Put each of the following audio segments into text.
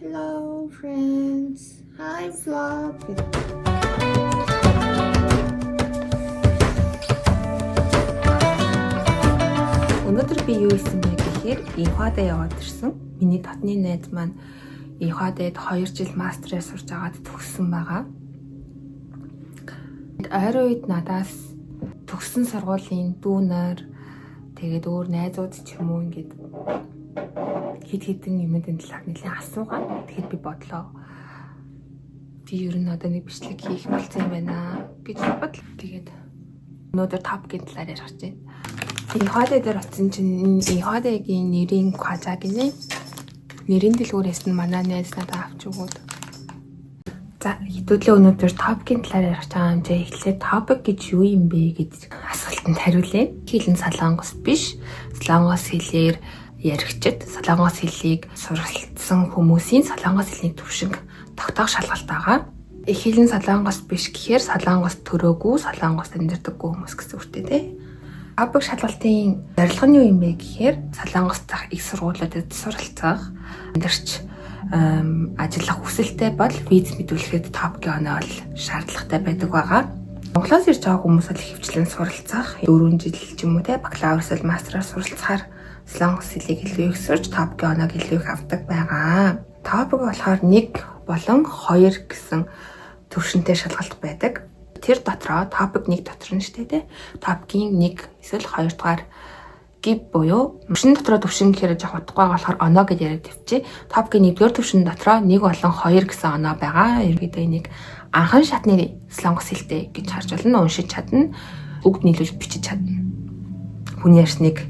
Hello friends. Hi vlog. Өнөөдөр би юу хийсэн бэ гэхээр ИХАД яваад ирсэн. Миний татны найз маань ИХАД-д 2 жил мастерээ сурж агаад төгссөн байгаа. Ойрын үед надаас төгссөн сургуулийн дүүнер тэгээд өөр найзууд ч юм уу ингээд хидэн юмны талаар нэлээд асуугаад тэгэхэд би бодлоо. Би ер нь одоо нэг бичлэг хийх болсон юм байна гэж бодлоо. Тэгээд өнөөдөр топгийн талаар ярих гэж байна. ИХАД дээр очсон чинь ИХАД-гийн нэрийн Кважа гинэ. Нэрийн дэлгүүрээс нь манай найз надад авч өгөөд. За хэдүүлээ өнөөдөр топгийн талаар ярих байгаа юм чи эхлээд топик гэж юу юм бэ гэж асуултанд хариулъя. Хэлэн солонгос биш. Солонгос хэлээр яригчид солонгос хэлийг суралцсан хүмүүсийн солонгос хэлний төвшинг тогтоох шалгалт байгаа. Их хэлэн солонгос биш гэхээр солонгос төрөөгүй, солонгос амьдардаггүй хүмүүс гэсэн үгтэй тий. Топик шалгалтын зорилго нь юу юм бэ гэхээр солонгос дахь их сургуулиудад суралцах, амьдарч ажиллах хүсэлтэй бол виз мэдүүлэхэд топикийн оноо бол шаардлагатай байдаг байгаа. Монголоос ирж байгаа хүмүүс бол ихэвчлэн суралцах 4 жил ч юм уу те бакалаврс бол мастераар суралцахаар солонгос хэлийг илүү их сурч топикийн оноог илүү их авдаг байгаа. Топик болохоор 1 болон 2 гэсэн төвшөнтэй шалгалт байдаг. Тэр дотроо топик 1 дотор нь штэ те. Топикийн 1 эсвэл 2 дугаар гib буюу төвшин дотроо төвшин гэхээр жоох утгагүй болохоор оноо гэж яриад тавьчих. Топикийн 1-р төвшин дотроо 1 болон 2 гэсэн оноо байгаа. Ерөнхийдөө энийг анхан шатны солонгос хэлтэй гэж харж болно. Уншиж чадна. Үгд нийлүүлж бичиж чадна. Хүний ярьсныг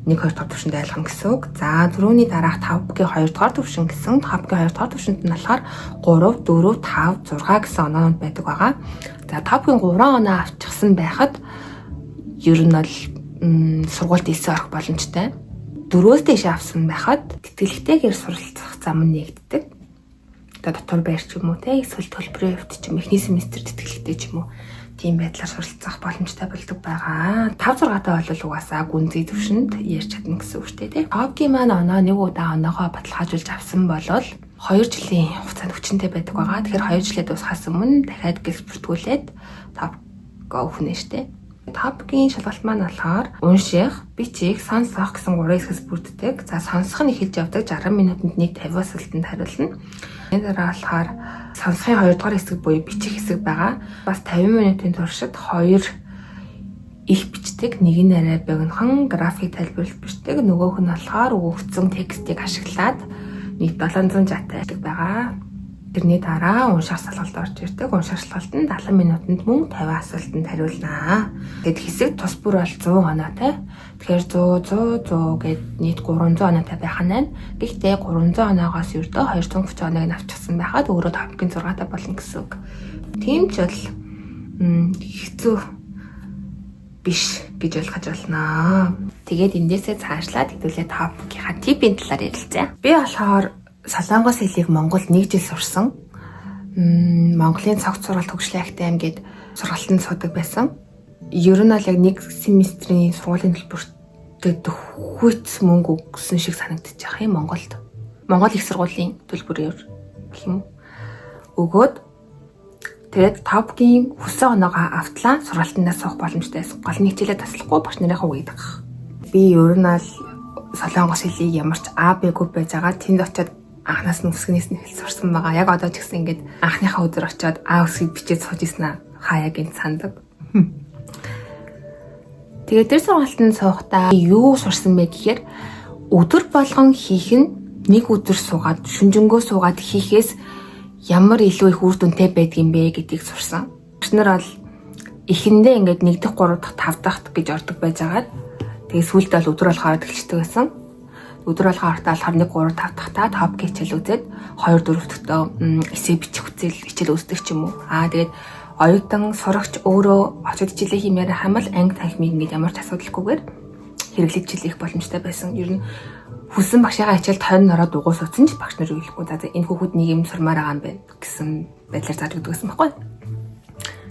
1-2 дахь төвшөнд айлгах гэсэн үг. За түрүүний дараах топикийн 2 дугаар төвшин гэсэн топикийн 2 дугаар төвшөнд нь болохоор 3, 4, 5, 6 гэсэн оноонууд байдаг байгаа. За топикийн 3 оноо авчихсан байхад ер нь бол сургуульд элсэн орох боломжтой. 4-өөс дээш авсан байхад тэтгэлэгтэйгээр суралцах зам нь нэгддэг. Одоо дотор байр ч юм уу те эсвэл төлбөрийн хувьд ч юм эхний семестр тэтгэлэгтэй ч юм уу тийм байдлаар суралцах боломжтой болдог байгаа. 5-6 таа бол угаасаа гүнзгий төвшөнд ярьж чадна гэсэн үг шүү дээ. Топикийн маань оноо нэг удаа оноогоо баталгаажуулж авсан бол 2 жилийн хугацаанд хүчинтэй байдаг байгаа. Тэгэхээр 2 жилээ дуусгахаас өмнө дахиад гэлс бүртгүүлээд топикоо өгнө шүү дээ. Топикийн шалгалт маань болохоор унших, бичих, сонсох гэсэн 3 хэсгээс бүрддэг. За сонсох нь эхэлж явдаг 60 минутанд нэг 50 асуултанд хариулна. Энэ дараа болохоор сонсохын 2 дугаар хэсэг буюу бичих хэсэг байгаа. Бас 50 минутын туршид 2 их бичдэг, нэг нь арай богинохон график тайлбарлалт бичдэг, нөгөөх нь болохоор өгөгдсөн текстийг ашиглаад нэг 760 тайлбар байгаа. Тэрний дараа унших шалгалт орж ирдэг. Унших шалгалтанд 70 минутанд мөн 50 асуултанд хариулнаа. Тэгэд хэсэг тус бүр бол 100 оноотой. Тэгэхээр 100 гэд нийт 300 оноотой байх нь байна. Гэхдээ 300 оноогоос ердөө 230 оноог нь авчихсан байхад өөрөө топикийн 6 болно гэсэн үг. Тийм ч бол хэцүү биш гэж ойлгож байна. Тэгээд эндээсээ цаашлаад хэдүүлээ топикийнхаа типийн талаар ярилцъя. Би болохоор солонгос хэлийг Монголд 1 жил сурсан. Монголын цогц сургалт хөгжлийн академи гээд сургалтанд суудаг байсан. Ер нь бол яг 1 семестрийн сургуулийн төлбөрт хүйц мөнгө өгсөн шиг санагдчих юм Монголд. Монгол их сургуулийн төлбөрөөр гэх юм. Өгөөд тэгээд топикийн хүссэн оноогоо автлаа сургалтандаа суух боломжтой байсан. Гол хичээлээ таслахгүй багш нарынхаа үгийг дагах. Би ер нь бол солонгос хэлийг ямар ч А, Б-гүй байж байгаа. Тэнд очиод анхнаас нь үсгнээс нь хэл сурсан байгаа. Яг одоо ч гэсэн ингээд анхныхаа өдөр очиод А үсгийг бичиж сууж ийсэн хаяа гинт сандаг. Тэгээд тэр сургалтанд суухдаа юу сурсан бэ гэхээр өдөр болгон хийх нь нэг өдөр суугаад шүнжэнгөө суугаад хийхээс ямар илүү их үр дүнтэй байдгийм бэ гэдгийг сурсан. Багш нар бол эхэндээ ингээд 1 дахь 3 дахь 5 дахь гэж ордог байж байгаа. Тэгээд сүүлд бол өдөр болгоод эхэлчихдэг байсан. Өдөр болгоо ортаал 1 3 5 дахь топ хичээл үзээд 2 4 дахь эсээ бичих хичээл үздэг ч юм уу. Тэгээд оюутан сурагч өөрөө очиж хичээлээ хиймээр хамбал анги танхимыг ингээд ямар ч асуудалгүйгээр хэрэглэж хичээлэх боломжтой байсан. Ер нь хүссэн багшаа хичээлд 20 ороод угуус утсан ч багш нар юу хэлэхгүй. За энэ хүүхэд нэг юм сурмаар байгаа юм байна гэсэн байдлаар зааж өгдөг гэсэн байхгүй.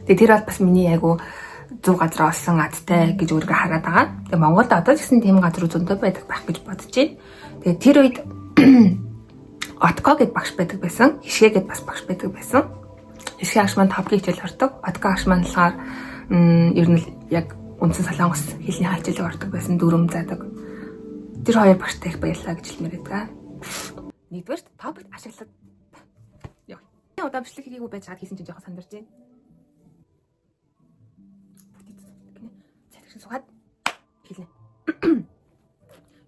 Тэгээд тэр бол бас миний айгу 100 газар олсон адтай гэж өөрийгөө хараад байгаа. Тэгээ Монголд одоо ч гэсэн тийм газар зөндөө байдаг байх гэж бодож байна. Тэгээ тэр үед Отко гэд багш байдаг байсан. Хишгэ гэд бас багш байдаг байсан. Хишгэ агш маань топгийн хичээл ордог. Отко агш маань болохоор ер нь яг үндсэн солонгос хэлний хичээлийг ордог байсан, дүрм заадаг. Тэр хоёр багштай их баярлалаа гэж хэлмээр байдаг. Нэгдүгээр топикт ашиглаад яа. Удамшлаг хийгээгүй байж чад хийсэн чинь жоохон сандарч байна. Цэцэрсэн суугаад хэлнэ.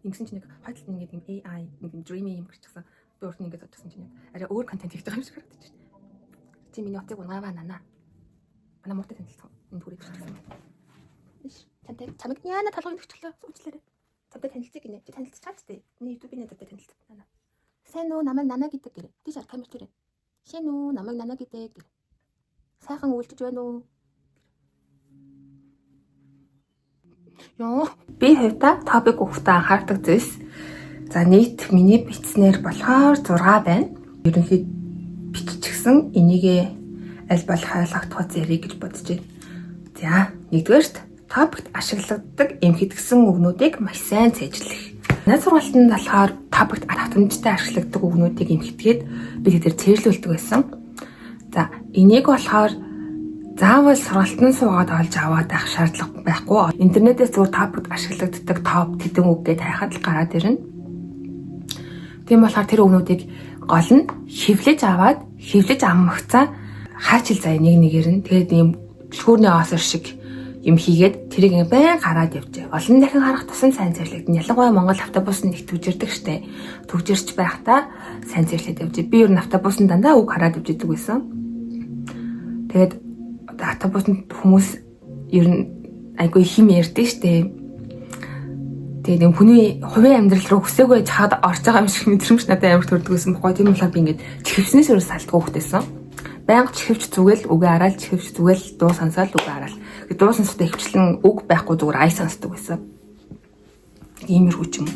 Ингэсэн чинь яг хойдолд нэг юм AI, нэг юм dreamy юм гарчихсан. Би өөрт нь ингэж бодсон чинь арай өөр контент хийж байгаа юм шиг харагдаж байна. Чи миний утыг унааваа нана. Манай муутай танилцсан. Энэ түрийг хийчихсэн. Иш, чамд яана толгойн өгчлөө суучлаарай. Цамтай танилцъя гинэ. Чи танилцчихаач тээ. Миний YouTube-ийн надад танилцсан. Нана. Сайн уу намайг Нана гэдэг гэрээ. Тийш камер төрөө. Сайн уу намайг Нана гэдэг гэрээ. Сайхан үйлдэж байна уу? Ёо, би хувьдаа топик өгөхдөө анхаардаг зүйлс. За нийт миний бичснээр болохоор 6 байна. Ерөнхийд биччихсэн энийгээ аль болох ойлгох зэрэг гэж бодож байна. За, нэгдүгээрт топикт ашиглагддаг эмхэтгсэн үгнүүдийг маш сайн цээжлэх. Найз сургалтанд болохоор топикт автоматтай ашиглагддаг үгнүүдийг эмхэтгээд би тэдгээр цээжлүүлдэг байсан. За, энийг болохоор заавал сургалтанд суугаад олж аваад байх шаардлага байхгүй. Интернетээс зөвхөн топикт ашиглагддаг топ тэдэн үг гэж хайхад л гараад ирнэ. Тийм болохоор тэр үгнүүдийг гол нь хэвлэж аваад хэвлэж аммагцаа хаачил заяа нэг нэгээр нь тэгээд ийм шүүрний оосор шиг юм хийгээд тэрийг байн гараад явжээ. Олон дахин харах тусам сайн цэвэрлэгдэн. Ялангуяа Монгол автобусанд их түгжирдэг штэ. Түгжирч байхдаа сайн цэвэрлээд явжээ. Би ер нь автобусанд дандаа үг хараад явж идэг байсан. Тэгээд автобусанд хүмүүс ер нь айгүй хим ярьдээ штэ. Тэгээд юм хүний хувийн амьдрал руу хүсээгүй чахад орж байгаа юм шиг мэдрэмж надад амар төрдөг байсан байхгүй. Тийм болохоор би ингээд чихвснээс өөрөө салтгүй хөхтэйсэн. Байнга чихвч зүгэл үгээ араал, чихвч зүгэл дуу сонсоол үгээ араал. Дуу сонсохтой хөвчлэн үг байхгүй зүгээр ай сонсдог байсан. Иймэрхүү ч юм.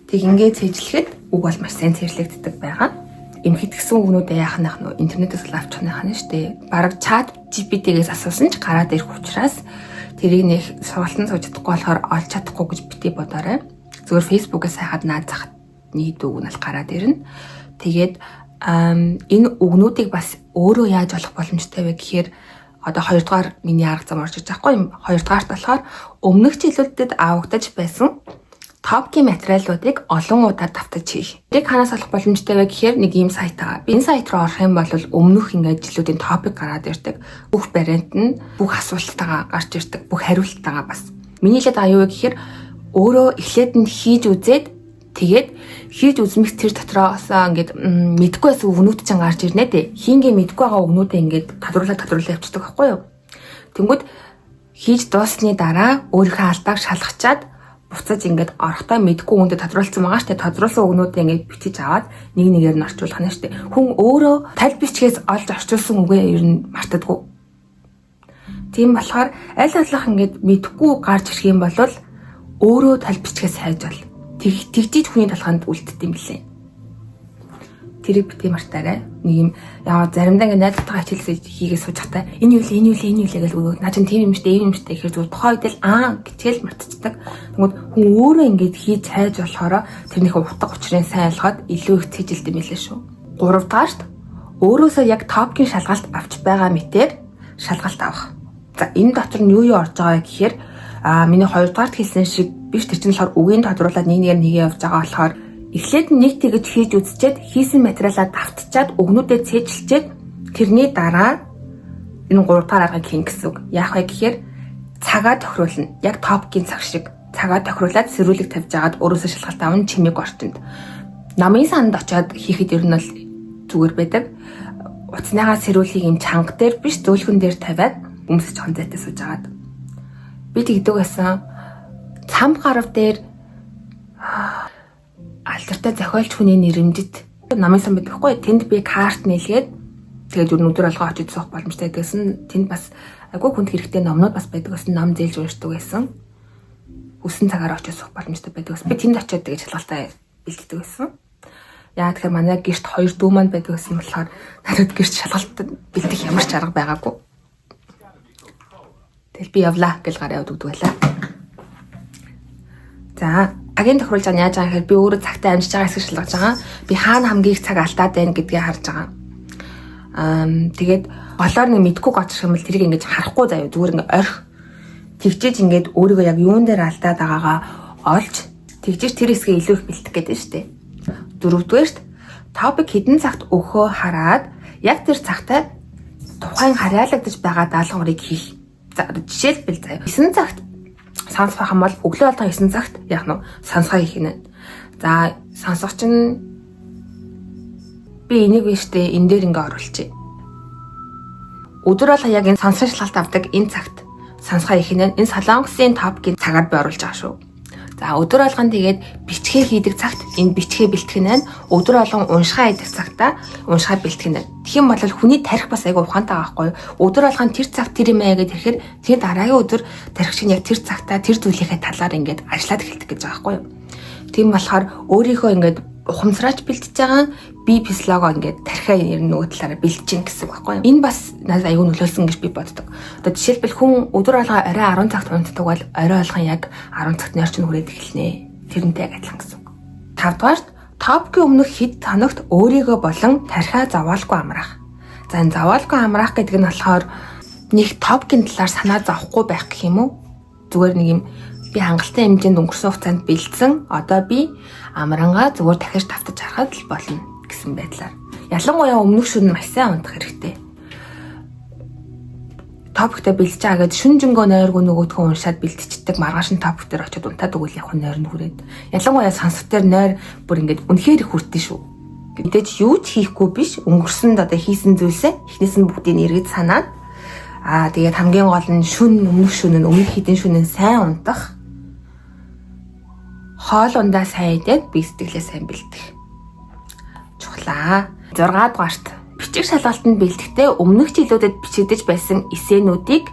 Тэг ингээд цээжлэхэд үг бол маш сайн цээжлэгддэг байгаа. Эмхэтгсэн үгнүүдээ яах нь нөө интернетээс л авчих нь хана штэ. Бараг чат GPT-гээс асуусан ч гараад ирэх учраас тэрийг нэг сургалтанд сууж чадахгүй болохоор олж чадахгүй гэж бити бодоорой. Зүгээр Facebook-аас хайхад наад захад нэг үг нь л гараад ирнэ. Тэгээд энэ үгнүүдийг бас өөрөө яаж болох боломжтой вэ гэхээр одоо 2 дугаар миний арга зам орж иж байхгүй юм. 2 дугаарт болохоор өмнөх жилүүдэд авагдаж байсан топгийн материалуудыг олон удаа давтаж хийх. Тэрийг ханаас олох боломжтой вэ гэхээр нэг ийм сайт байгаа. Энэ сайт руу орох юм бол өмнөх ингээд жилүүдийн топик гараад ирдэг. Бүх вариант нь бүх асуултаагаа гарч ирдэг. Бүх хариултаагаа бас. Миний хэлээд байгаа юу вэ гэхээр өөрөө эхлээд нь хийж үзээд тэгээд хийж үзмэх тэр дотроос ингээд мэдгүй байсан үгнүүд ч гарч ирнэ дээ. Хийнгээ мэдгүй байгаа үгнүүдээ ингээд тодруулаад явчихдаг байхгүй юу? Тэнгүүд хийж дуусны дараа өөрийнхөө алдааг шалгачаад буцаж ингээд орохдоо мэдгүй үгэндээ тодруулсан байгаа штэ. Тодруулсан үгнүүдээ ингээд бичиж аваад нэг нэгээр нь орчуулах нь штэ. Хүн өөрөө таль бичгээс олж орчуулсан үгээ ер нь мартадгүй. Тийм болохоор аль болох ингээд мэдгүй гарч ирэх юм бол өөрөө таль бичгээс хайж бол тэгжиж хүний толгойд үлддэг юм билээ. Тэрийг битгий мартаарай. Нэг юм яа заримдаа ингээд найзтайгаа хичээлсээ хийгээ сууж захтай энэ юу лээ гэж өгөө. Наа чин тийм юм штэ, ийм юм штэ гэхээр зүгээр тухай үедэл гэтэл мартчихдаг. Тэгмээд хүн өөрөө ингээд хийж хайж болохоор тэрнийхээ утга учрыг сайн ойлгоод илүү их цэжилд юм билээ шүү. 3 дугаарт өөрөөсөө яг топгийн шалгалт авч байгаа мэтээр шалгалт авах. За энэ дотор нь юу орж байгаа гэхээр миний 2 дугаарт хэлсэн шиг биш тэр чинь болохоор үгийн тодруулаад нэг нэгээ явж байгаа болохоор эхлээд нэг тэгж хийж үзчихэд хийсэн материалаа давтчаад өгнүүдэд цээжилчээд тэрний дараа энэ 3 дугаар аргыг хийн гэсэн үг. Яах вэ гэхээр цагаа тохируулна. Яг топгийн цаг шиг цагаа тохируулаад сэрүүлэг тавьж агаад өөрөөсөө шалгалт авна чимээг орчинд. Намын санд очиод хийхэд ер нь бол зүгээр байдаг. Утасныхаа сэрүүлгийг юм чанга дээр биш зөөлхөн дээр тавиад өмсөж хонцайтай сууж агаад. Би тэгдэг байсан. Цам гарав дээр алдартай зохиолч хүний нэрэмжит намын сан байхгүй тэнд би карт нээлгээд тэгээд өдөр алгаа очиж суух боломжтой гэсэн тэнд бас айгүй хүнд хэрэгтэй номнууд бас байдаг гэсэн ном зээлж уншдаг байсан. Хүссэн цагаараа очиж суух боломжтой байдаг гэсэн. Би тэнд очиод тэгээд шалгалтаа бэлддэг байсан. Яа тэгэхээр манай гэрт 2 дүү маань байдаг гэсэн болохоор надад гэрт шалгалт бэлдэх ямар ч арга байгаагүй. Тэгэл би явлаа гэж гараа явдаг байлаа. За Цагийн тохируулж байгаа нь яаж байгаа гэхээр би өөрөө цагтаа амжиж байгаа хэсэг шалгаж байгаа. Би хаана хамгийн их цаг алдаад байна гэдгийг харж байгаа. Тэгээд болоор нэг мэдгүй гоцрох юм бол тэрийг ингэж харахгүй заяа зүгээр ингэ орхи. Тэгжээж ингээд өөрийгөө яг юун дээр алдаад байгаагаа олж тэгжээж тэр хэсгээ илүү их бэлтгэх гэдэг нь шүү дээ. Дөрөвдүгээрт топик хэдэн цагт өгөхөө хараад яг тэр цагтаа тухайн харьяалагдаж байгаа даалгаврыг хийх. За жишээлбэл заяа 9 цагт сонсох юм бол өглөө болгон 9 цагт яах нь сонсгоо хийх нь. За сонсогч нь би энийг биштэй энэ дээр ингээ оруулчих. Өдөр болго яг энэ сонсох шалгалт авдаг энэ цагт сонсгоо хийх нь энэ солонгосын топикийн цагаар би оруулж байгаа шүү. За өдөр болгон тэгээд бичгээ хийдэг цагт энэ бичгээ бэлтгэх нь өдөр болгон уншихаа хийдэг цагтаа уншихаа бэлтгэх нь. Тэгэх юм бол хүний тарих бас айгүй ухаантай байгаа байхгүй юу? Өдөр болгон тэр цаг тэр юм аа гэхэд тэгэхээр тэр дараагийн өдөр тарих чинь яг тэр цагтаа тэр зүйлийнхээ талаар ингээд ажиллаад эхэлдэг гэж байгаа байхгүй юу? Тийм болохоор өөрийнхөө ингээд ухамсараач бэлтэж байгаа би физиологоо ингээд тархиа ер нь нөгөө талаараа бэлтэж гин гэсэн байхгүй юу? Энэ бас надад айгүй нөлөөлсөн гэж би боддог. Одоо жишээлбэл хүн өдөр болгоо орой 10 цагт унтдаг бол орой болгон яг 10 цагт нойрчин хүрээд эхэлнэ. Тэрнтэй яг адилхан гэсэн үг. 5 дугаарт топикийн өмнөх хэд хоногт өөрийгөө болон тархиа зовоолгүй амраах. За энэ зовоолгүй амраах гэдэг нь болохоор нэг топикийн талаар санаа зовхгүй байх гэх юм уу? Зүгээр нэг юм би хангалттай хэмжээнд өнгөрсөн хугацаанд бэлдсэн. Одоо би амрангаа зүгээр дахиж давтаж харахад л болно гэсэн байдлаар. Ялангуяа өмнөх шөнө маш сайн унтах хэрэгтэй. Топиктэй бэлдэж байгаа гэдэг шүн жингөө нойргүй нөгөөдхөө уншаад бэлтчихдэг маргааш нь топик дээр очиод унтаад өгвөл яг нойр нь хүрээд. Ялангуяа сонсох дээр нойр бүр ингээд үнэхээр их хүртэн шүү. Мэдээж юу ч хийхгүй биш өнгөрсөнд одоо хийсэн зүйлсээ эхнээс нь бүгдийг эргэж санаад тэгээд хамгийн гол нь өмнөх хэдэн шөнө сайн унтах. Хоол ундаа сайн идээд би сэтгэлээ сайн бэлдэх. Чухлаа. 6 дугаарт бичиг шалгалтанд бэлдэхдээ өмнөх жилүүдэд бичигдэж байсан эссенүүдийг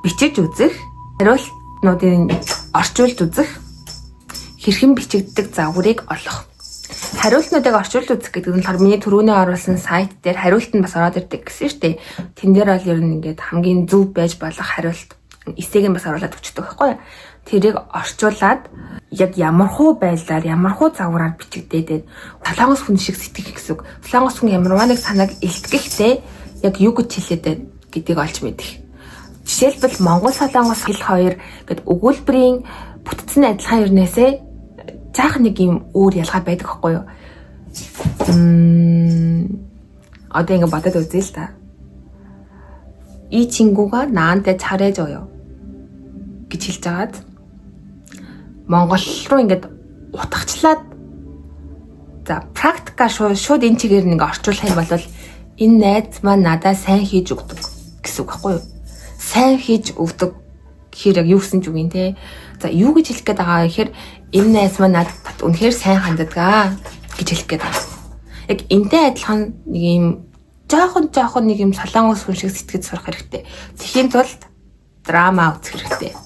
бичиж үзэх, хариултнуудыг орчуулж үзэх, хэрхэн бичигддэг загварыг олох. Хариултнуудыг орчуулж үзэх гэдэг нь болохоор миний түрүүний оруулсан сайт дээр хариулт нь бас ороод ирдэг гэсэн шүү дээ. Тэн дээр бол ер нь ингээд хамгийн зөв байж болох хариулт эссеийг нь бас оруулаад өчтдөг байхгүй юу? Тэрийг орчуулад яг ямархуу байдлаар ямархуу загвараар бичигдээд солонгос хүн шиг сэтгэх гэсэн үг. Солонгос хүн ямарваа нэг санааг илтгэхдээ яг юу гэж хэлээд байна гэдгийг олж мэдэх. Жишээлбэл Монгол солонгос хэл хоёр гэдэг өгүүлбэрийн бүтцэн адилхан ирнээсээ жаахан нэг юм өөр ялгаа байдаг байхгүй юу? Одоо ингэ бодоод үзье л та. 이 친구가 나한테 잘해줘요 гэж хэлж байгаад Монгол руу ингээд утгачлаад за практика шууд энэ чигээр нэг орчуулах юм бол энэ найз маань надад сайн хийж өгдөг гэсэн үг байхгүй юу? Сайн хийж өгдөг гэхээр яг юу гэсэн ч үг юм те. За юу гэж хэлэх гээд байгаа гэхээр энэ найз маань надад үнэхээр сайн ханддаг гэж хэлэх гээд байгаа. Яг энтэй адилхан нэг юм жоохон нэг юм солонгос хүн шиг сэтгэж сурах хэрэгтэй. Тэхийн тулд драма үзэх хэрэгтэй.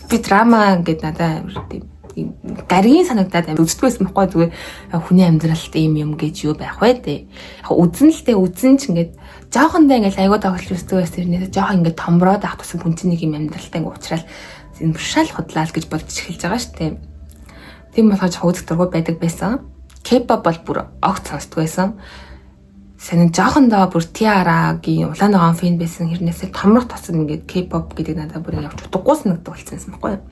Би драма гэдэг надад тийм гаргийн санагдаад амар үзтгүйсэн байхгүй зүгээр хүний амьдралд юм гэж юу байх вэ те. Яг үзэн л те үзэн ч ингээд жоохондоо ингээд аягүй тоглож үздэг байсан тэрнээс жоохон ингээд томроод авах тусам хүн чинь нэг юм амьдралтай ингээд уучраад энэ шал худлаа л гэж бодож эхэлж байгаа шүү дээ. Тийм болохоор жоохон үзэх дургуй байдаг байсан. K-pop бол бүр огт сонсдог байсан. Санин жоохондоо бүр Tiara-гийн улаан ногоон фэн байсан хэрнээсээ томрох тосон ингээд K-pop гэдэг надад бүр явж утгагүй санагддаг болсон юм байхгүй юу?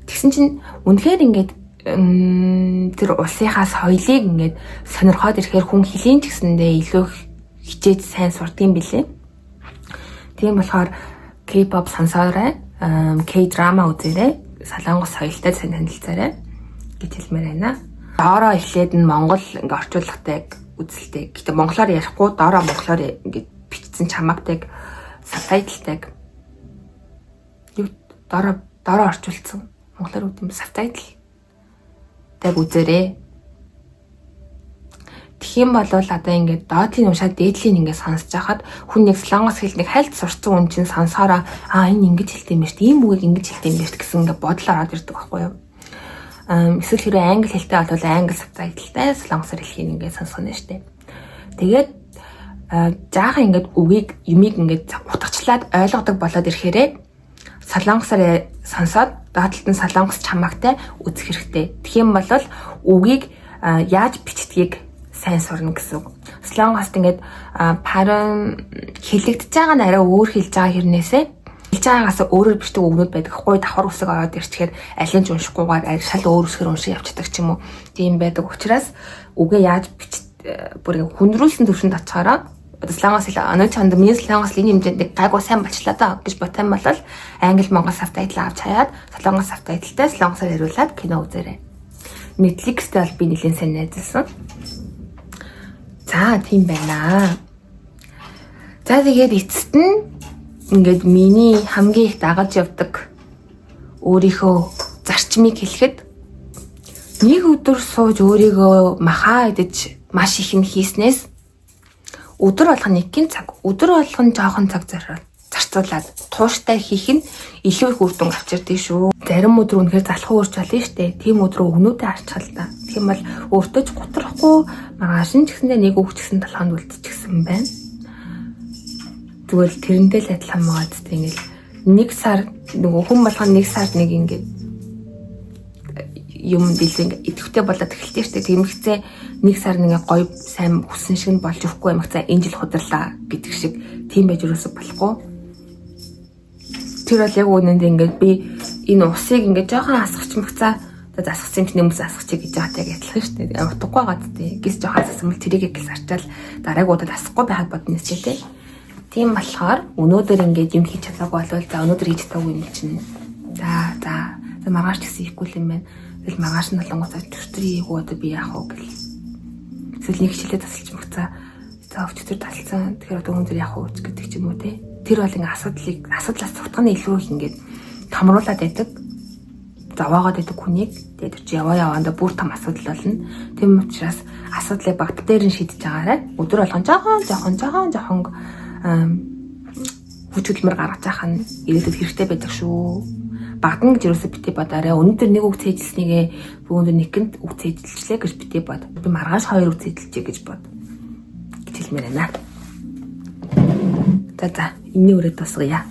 Тэгсэн чинь үнэхээр ингээд тэр улсынхаа соёлыг ингээд сонирхоод ирэхээр хүн хэлийн ч гэсэндээ илүү хичээж сайн сурдсан билээ. Тийм болохоор K-pop сонсоорой, K-drama үзээрэй, солонгос соёлтой сайн танилцаарай гэж хэлмээр байна. Доороо эхлээд нь Монгол ингээд орчуулгатай үзэлтэй. Гэтэ монголоор ярихгүй доороо монголоор ингээд бичсэн чамаагтайг сабтайтлтайг юу доороо орчуулсан монголоор үгүй сабтайтл таг үзээрэй. Тэгхийн бол одоо ингээд доотлын уншаад дээдлийн ингээд сонсож байхад хүн нэг солонгос хэл нэг хальт сурцсан хүн чинь сонсороо энэ ингэж хэлдэг юм биш, ийм үгийг ингэж хэлдэг юм биш гэсэн ингээд бодол ороод ирдэг байхгүй юу? Эсвэл хэрэг англи хэлтэй бол англи сабтайтлтай солонгосоор хэлхийг ингээд сонсох нь шүү дээ. Тэгээд жаахан ингээд юмыг ингээд утгачлаад ойлгодог болоод ирэхээрээ солонгосоор сонсоод доотлолт нь солонгос чамаагтай үзэх хэрэгтэй. Тэгэх юм бол үгийг яаж бичдгийг сайн сурна гэсэн үг. Солонгост ингээд парам хэлэгдэж байгаа нь арай өөр хэлж байгаа хэрнээсээ хэлж байгаагаас өөрөөр бичдэг үгнүүд байдаг. Гуй давхар үсэг ороод ирчихээр аль нь ч уншихгүйгээр шал өөр үсгээр уншиж явчихдаг ч юм уу. Тийм байдаг учраас үгээ яаж бүр хүндрүүлсэн төвшөнд очихороо солонгос хэл өнөө чанд миний солонгос энэ хэмжээнд гайгүй сайн болчлаа даа гэж бодсон бол англи монгол сабтайтл авч хаяад солонгос сабтайлтай солонгосоор хариулаад кино үзээрэй. Netflix-тэй бол би нэлээд сайн найзалсан. За тийм байна. За тэгээд эцэст нь ингээд миний хамгийн их дагаж явдаг өөрийнхөө зарчмыг хэлэхэд нэг өдөр сууж өөрийгөө махаа идэж маш их юм хийснээс өдөр болгон нэгэн цаг, өдөр болгон жоохон цаг зарцуулаад тууштай хийх нь илүү их үр дүн авчирдаг шүү. Зарим өдөр үнэхээр залхуу урж болно штэ. Тийм өдрөө өгнүүдээ арчхал та. Тэгэх юм бол өөртөө ч готрахгүй маргааш нь ч гэсэндээ нэг үг ч гэсэн 7 хоног үлдчихсэн байна. Тэгвэл тэрэндээ л адилхан байгаа зү ингээл нэг сар нөгөө хүн болгон нэг сард нэг ингээд юм дэлгэн идэвхтэй болоод эхэлтээ штэ. Тэмэгцээ нэг сар нэг гоё сайн хүссэн шиг нь болж өгөхгүй юм хцаа энэ жил хударлаа гэдэг шиг тийм байж өрөөсө болохгүй. Тэр бол яг үнэнд ингээд би энэ усыг ингээд жоохон асгач мэгцаа засгсан чинь нэмс асгачих гэж байгаа яг адилхан шүү дээ. Утгагүй байгаа дээ. Гис жоохон асгасан бол тэрийг гис арчаал дараагийн удаад асахгүй байхад бодно ч тийм. Тийм болохоор өнөөдөр ингээд юм хийж чадаагүй болвол за өнөөдөр хийж чадаагүй юм чинь. За маргааш ч гэсэн ихгүй юм байна. Тэгэл маргааш нь болонгоцоо төстрийг өгөөд би яах вэ гэл. Эсвэл нэг хичээлээ тасалж мэгцаа за өвчтөр тасалсан. Тэгэхээр одоо өнөөдөр яах вэ гэдэг ч юм уу те. Тэр бол ингээд асуудлаас цогтгоны илүү их ингээд томруулаад байдаг. Заваагаад байдаг хүнийг тэгээд чи яваандаа бүр том асуудал болно. Тийм учраас асуудлыг багт дээр нь шийдэж байгаарай. Өдөр болгон жоохон хүч хөдөлмөр гаргаж яах нь ирээдүйд хэрэгтэй байдаг шүү. Багтан гэж юусоо битээ бодоорой. Өнөөдөр нэг үг цээжилснийгээ өнөөдөр нэгэнд үг цээжилчлээ гэж битээ бод. Би маргааш 2 үг цээжилчээ гэж бод. Гэж хэлмээр байна. За энэ үрээд тусгая.